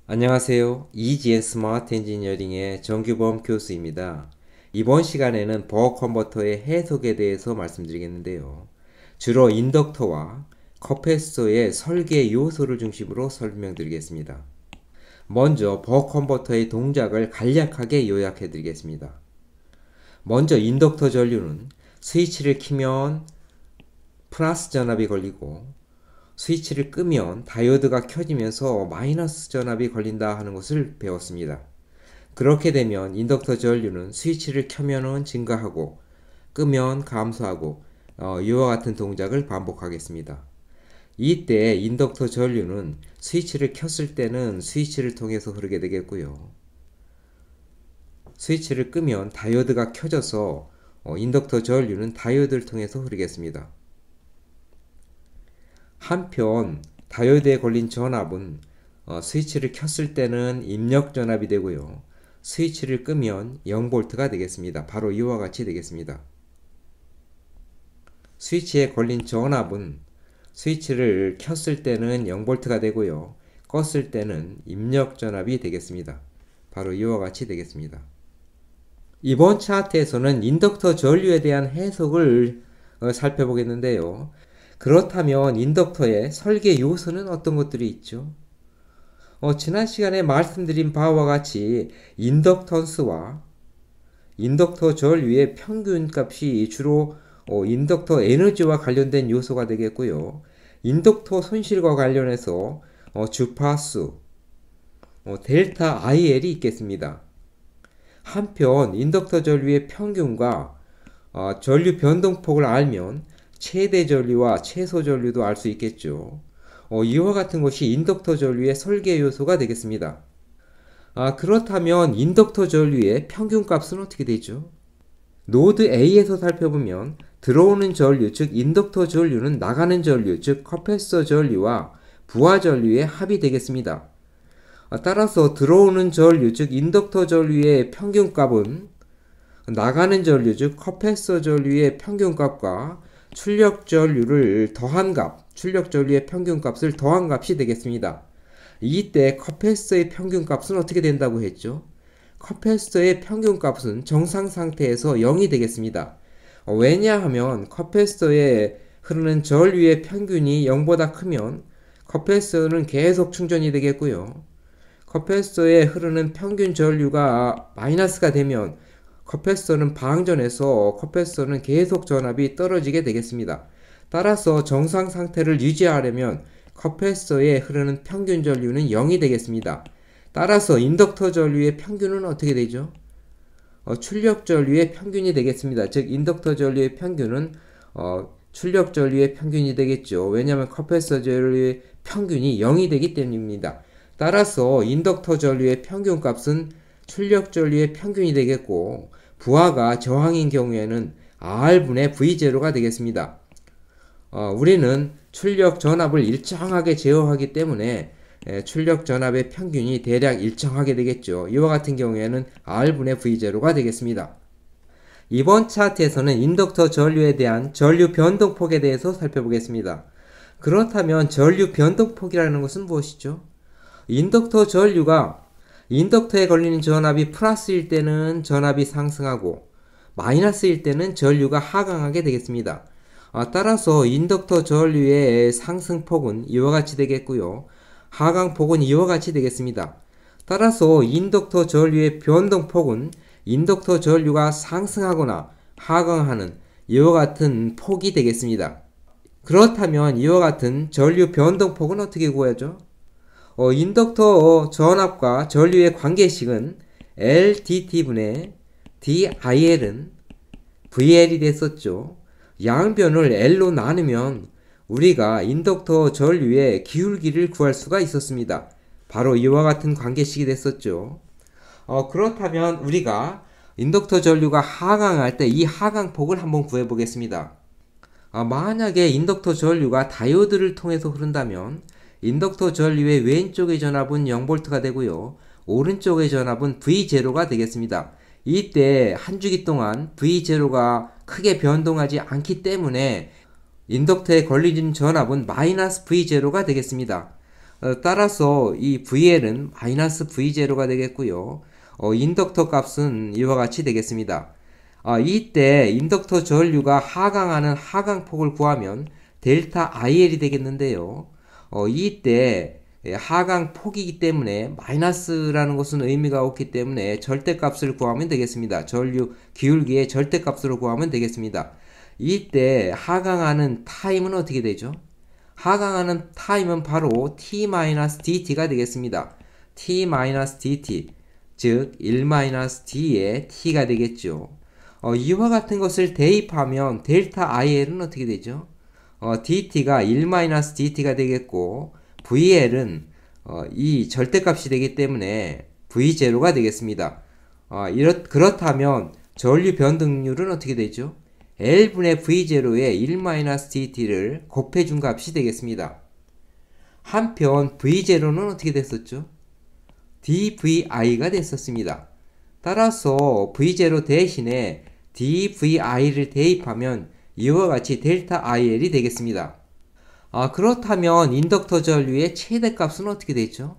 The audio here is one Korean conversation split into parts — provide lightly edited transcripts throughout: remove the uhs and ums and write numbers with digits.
안녕하세요. EGN 스마트 엔지니어링의 정규범 교수입니다. 이번 시간에는 버거 컨버터의 해석에 대해서 말씀드리겠는데요. 주로 인덕터와 커패시터의 설계 요소를 중심으로 설명드리겠습니다. 먼저 버거 컨버터의 동작을 간략하게 요약해 드리겠습니다. 먼저 인덕터 전류는 스위치를 키면 플러스 전압이 걸리고 스위치를 끄면 다이오드가 켜지면서 마이너스 전압이 걸린다 하는 것을 배웠습니다. 그렇게 되면 인덕터 전류는 스위치를 켜면 증가하고 끄면 감소하고 이와 같은 동작을 반복하겠습니다. 이때 인덕터 전류는 스위치를 켰을 때는 스위치를 통해서 흐르게 되겠고요. 스위치를 끄면 다이오드가 켜져서 인덕터 전류는 다이오드를 통해서 흐르겠습니다. 한편 다이오드에 걸린 전압은 스위치를 켰을 때는 입력 전압이 되고요. 스위치를 끄면 0V가 되겠습니다. 바로 이와 같이 되겠습니다. 스위치에 걸린 전압은 스위치를 켰을 때는 0V가 되고요. 껐을 때는 입력 전압이 되겠습니다. 바로 이와 같이 되겠습니다. 이번 차트에서는 인덕터 전류에 대한 해석을 살펴보겠는데요. 그렇다면 인덕터의 설계 요소는 어떤 것들이 있죠? 지난 시간에 말씀드린 바와 같이 인덕턴스와 인덕터 전류의 평균값이 주로 인덕터 에너지와 관련된 요소가 되겠고요. 인덕터 손실과 관련해서 주파수, 델타 IL이 있겠습니다. 한편 인덕터 전류의 평균과 전류 변동폭을 알면 최대 전류와 최소 전류도 알 수 있겠죠. 이와 같은 것이 인덕터 전류의 설계 요소가 되겠습니다. 그렇다면 인덕터 전류의 평균값은 어떻게 되죠? 노드 A에서 살펴보면 들어오는 전류, 즉 인덕터 전류는 나가는 전류, 즉 커패시터 전류와 부하 전류의 합이 되겠습니다. 따라서 들어오는 전류, 즉 인덕터 전류의 평균값은 나가는 전류, 즉 커패시터 전류의 평균값과 출력 전류를 더한 값, 출력 전류의 평균값을 더한 값이 되겠습니다. 이때 커패시터의 평균값은 어떻게 된다고 했죠? 커패시터의 평균값은 정상 상태에서 0이 되겠습니다. 왜냐하면 커패시터에 흐르는 전류의 평균이 0보다 크면 커패시터는 계속 충전이 되겠고요. 커패시터에 흐르는 평균 전류가 마이너스가 되면 커패시터는 방전해서 커패시터는 계속 전압이 떨어지게 되겠습니다. 따라서 정상 상태를 유지하려면 커패시터에 흐르는 평균 전류는 0이 되겠습니다. 따라서 인덕터 전류의 평균은 어떻게 되죠? 출력 전류의 평균이 되겠습니다. 즉 인덕터 전류의 평균은 출력 전류의 평균이 되겠죠. 왜냐하면 커패시터 전류의 평균이 0이 되기 때문입니다. 따라서 인덕터 전류의 평균값은 출력 전류의 평균이 되겠고 부하가 저항인 경우에는 R분의 V0가 되겠습니다. 우리는 출력 전압을 일정하게 제어하기 때문에 출력 전압의 평균이 대략 일정하게 되겠죠. 이와 같은 경우에는 R분의 V0가 되겠습니다. 이번 차트에서는 인덕터 전류에 대한 전류 변동폭에 대해서 살펴보겠습니다. 그렇다면 전류 변동폭이라는 것은 무엇이죠? 인덕터 전류가 인덕터에 걸리는 전압이 플러스일 때는 전압이 상승하고 마이너스일 때는 전류가 하강하게 되겠습니다. 따라서 인덕터 전류의 상승폭은 이와 같이 되겠고요. 하강폭은 이와 같이 되겠습니다. 따라서 인덕터 전류의 변동폭은 인덕터 전류가 상승하거나 하강하는 이와 같은 폭이 되겠습니다. 그렇다면 이와 같은 전류 변동폭은 어떻게 구하죠? 인덕터 전압과 전류의 관계식은 LDT분의 DIL은 VL이 됐었죠. 양변을 L로 나누면 우리가 인덕터 전류의 기울기를 구할 수가 있었습니다. 바로 이와 같은 관계식이 됐었죠. 그렇다면 우리가 인덕터 전류가 하강할 때 이 하강폭을 한번 구해 보겠습니다. 만약에 인덕터 전류가 다이오드를 통해서 흐른다면 인덕터 전류의 왼쪽의 전압은 0V가 되고요. 오른쪽의 전압은 V0가 되겠습니다. 이때 한 주기 동안 V0가 크게 변동하지 않기 때문에 인덕터에 걸리는 전압은 마이너스 V0가 되겠습니다. 따라서 이 VL은 마이너스 V0가 되겠고요. 인덕터 값은 이와 같이 되겠습니다. 이때 인덕터 전류가 하강하는 하강폭을 구하면 델타 IL이 되겠는데요. 이때 하강폭이기 때문에 마이너스라는 것은 의미가 없기 때문에 절대값을 구하면 되겠습니다. 전류 기울기의 절대값으로 구하면 되겠습니다. 이때 하강하는 타임은 어떻게 되죠? 하강하는 타임은 바로 t-dt가 되겠습니다. t-dt, 즉 1-d의 t가 되겠죠. 이와 같은 것을 대입하면 델타 IL은 어떻게 되죠? dt가 1-dt가 되겠고 VL은 이 절대값이 되기 때문에 V0가 되겠습니다. 그렇다면 전류 변동률은 어떻게 되죠? L분의 V0에 1-dt를 곱해준 값이 되겠습니다. 한편 V0는 어떻게 됐었죠? dVI가 됐었습니다. 따라서 V0 대신에 dVI를 대입하면 이와 같이 델타 IL이 되겠습니다. 그렇다면 인덕터 전류의 최대값은 어떻게 되죠?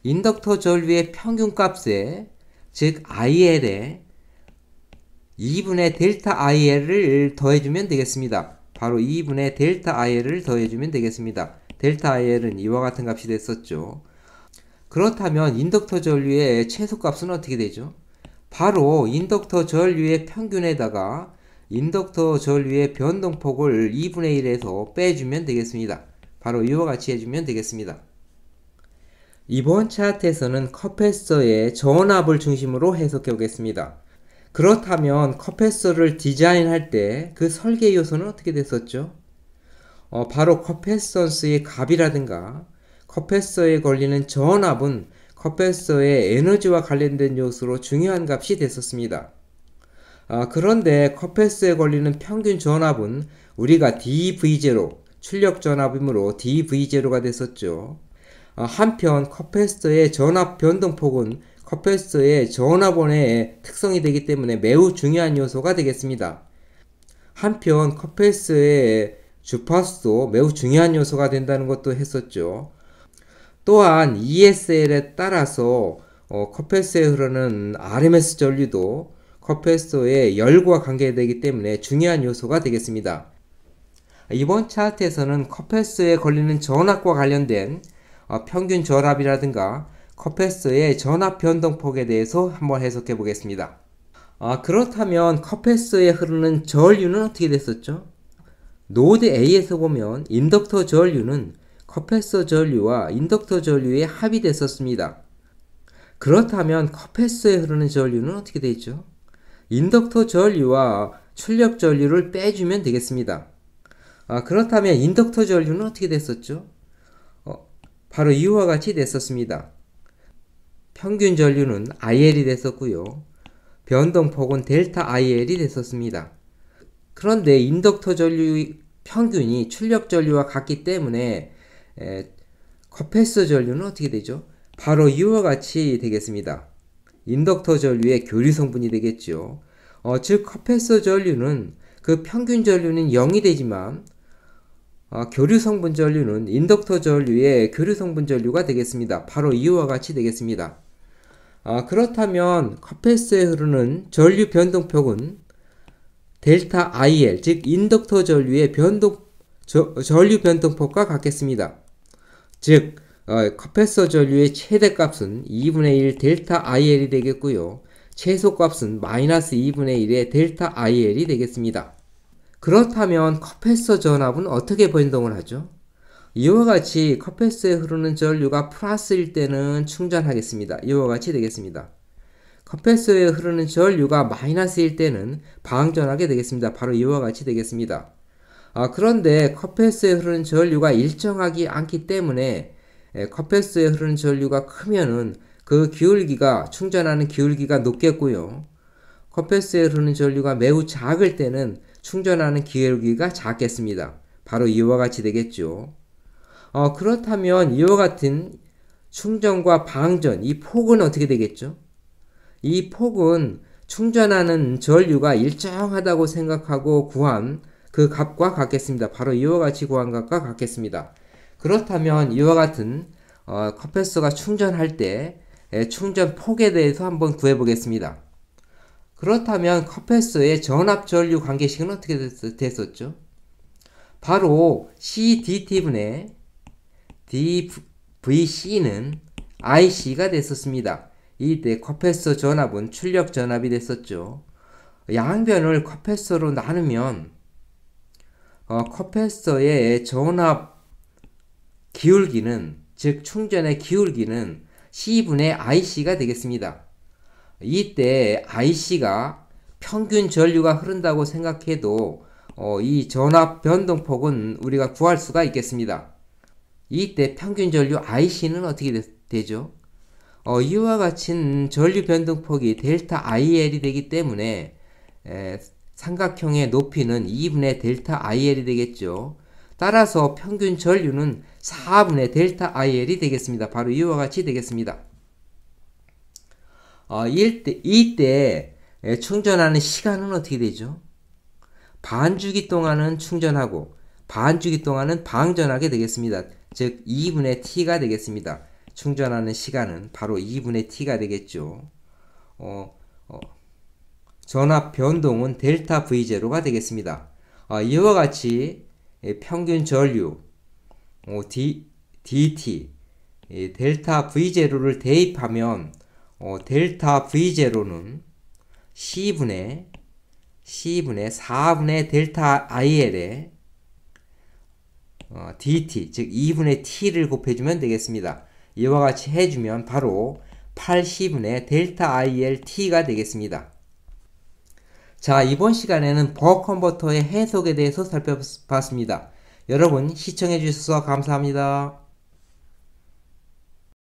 인덕터 전류의 평균값에 즉 IL에 2분의 델타 IL을 더해주면 되겠습니다. 바로 2분의 델타 IL을 더해주면 되겠습니다. 델타 IL은 이와 같은 값이 됐었죠. 그렇다면 인덕터 전류의 최소값은 어떻게 되죠? 바로 인덕터 전류의 평균에다가 인덕터 전류의 변동폭을 2분의 1에서 빼주면 되겠습니다. 바로 이와 같이 해주면 되겠습니다. 이번 차트에서는 커패서의 전압을 중심으로 해석해 보겠습니다. 그렇다면 커패서를 디자인할 때 그 설계 요소는 어떻게 됐었죠? 바로 커패선스의 값이라든가 커패서에 걸리는 전압은 커패서의 에너지와 관련된 요소로 중요한 값이 됐었습니다. 그런데 커패서에 걸리는 평균 전압은 우리가 dV0, 출력 전압이므로 dV0가 됐었죠. 한편 커패서의 전압 변동폭은 커패서의 전압원의 특성이 되기 때문에 매우 중요한 요소가 되겠습니다. 한편 커패서의 주파수도 매우 중요한 요소가 된다는 것도 했었죠. 또한 ESL에 따라서 커패서에 흐르는 RMS 전류도 커패서의 열과 관계되기 때문에 중요한 요소가 되겠습니다. 이번 차트에서는 커패서에 걸리는 전압과 관련된 평균 전압이라든가 커패서의 전압 변동폭에 대해서 한번 해석해 보겠습니다. 그렇다면 커패서에 흐르는 전류는 어떻게 됐었죠? 노드 A에서 보면 인덕터 전류는 커패서 전류와 인덕터 전류의 합이 됐었습니다. 그렇다면 커패서에 흐르는 전류는 어떻게 되죠? 인덕터 전류와 출력 전류를 빼주면 되겠습니다. 그렇다면 인덕터 전류는 어떻게 됐었죠? 바로 이와 같이 됐었습니다. 평균 전류는 IL이 됐었고요. 변동폭은 델타 IL이 됐었습니다. 그런데 인덕터 전류 평균이 출력 전류와 같기 때문에 커패서 전류는 어떻게 되죠? 바로 이와 같이 되겠습니다. 인덕터 전류의 교류 성분이 되겠죠. 즉 커패서 전류는 그 평균 전류는 0이 되지만 교류 성분 전류는 인덕터 전류의 교류 성분 전류가 되겠습니다. 바로 이와 같이 되겠습니다. 그렇다면 커패서에 흐르는 전류 변동폭은 델타 IL, 즉 인덕터 전류의 전류 변동폭과 같겠습니다. 즉 커패서 전류의 최대값은 2분의 1 델타 IL이 되겠고요. 최소값은 마이너스 2분의 1의 델타 IL이 되겠습니다. 그렇다면 커패서 전압은 어떻게 변동을 하죠? 이와 같이 커패서에 흐르는 전류가 플러스일 때는 충전하겠습니다. 이와 같이 되겠습니다. 커패서에 흐르는 전류가 마이너스일 때는 방전하게 되겠습니다. 바로 이와 같이 되겠습니다. 그런데 커패서에 흐르는 전류가 일정하지 않기 때문에 커패서에 흐르는 전류가 크면은 그 기울기가 충전하는 기울기가 높겠고요. 커패서에 흐르는 전류가 매우 작을 때는 충전하는 기울기가 작겠습니다. 바로 이와 같이 되겠죠. 그렇다면 이와 같은 충전과 방전, 이 폭은 어떻게 되겠죠? 이 폭은 충전하는 전류가 일정하다고 생각하고 구한 그 값과 같겠습니다. 바로 이와 같이 구한 값과 같겠습니다. 그렇다면 이와 같은 컴패서가 충전할 때 충전 폭에 대해서 한번 구해 보겠습니다. 그렇다면 컴패서의 전압 전류 관계식은 어떻게 됐었죠? 바로 CDT분의 DVC는 IC가 됐었습니다. 이때 컴패서 전압은 출력 전압이 됐었죠. 양변을 컴패서로 나누면 컴패서의 전압 기울기는, 즉 충전의 기울기는 C분의 IC가 되겠습니다. 이때 IC가 평균 전류가 흐른다고 생각해도 이 전압 변동폭은 우리가 구할 수가 있겠습니다. 이때 평균 전류 IC는 어떻게 되죠? 이와 같은 전류 변동폭이 델타 IL이 되기 때문에 삼각형의 높이는 2분의 델타 IL이 되겠죠. 따라서 평균 전류는 4분의 델타 IL이 되겠습니다. 바로 이와 같이 되겠습니다. 이때 충전하는 시간은 어떻게 되죠? 반주기 동안은 충전하고 반주기 동안은 방전하게 되겠습니다. 즉 2분의 t가 되겠습니다. 충전하는 시간은 바로 2분의 t가 되겠죠. 전압 변동은 델타 V0가 되겠습니다. 이와 같이 평균 전류 dt 델타 V0를 대입하면 델타 V0는 C분의 4분의 델타 IL에 dt, 즉 2분의 t를 곱해주면 되겠습니다. 이와 같이 해주면 바로 8C분의 델타 IL t가 되겠습니다. 자, 이번 시간에는 버크컨버터의 해석에 대해서 살펴봤습니다. 여러분 시청해 주셔서 감사합니다.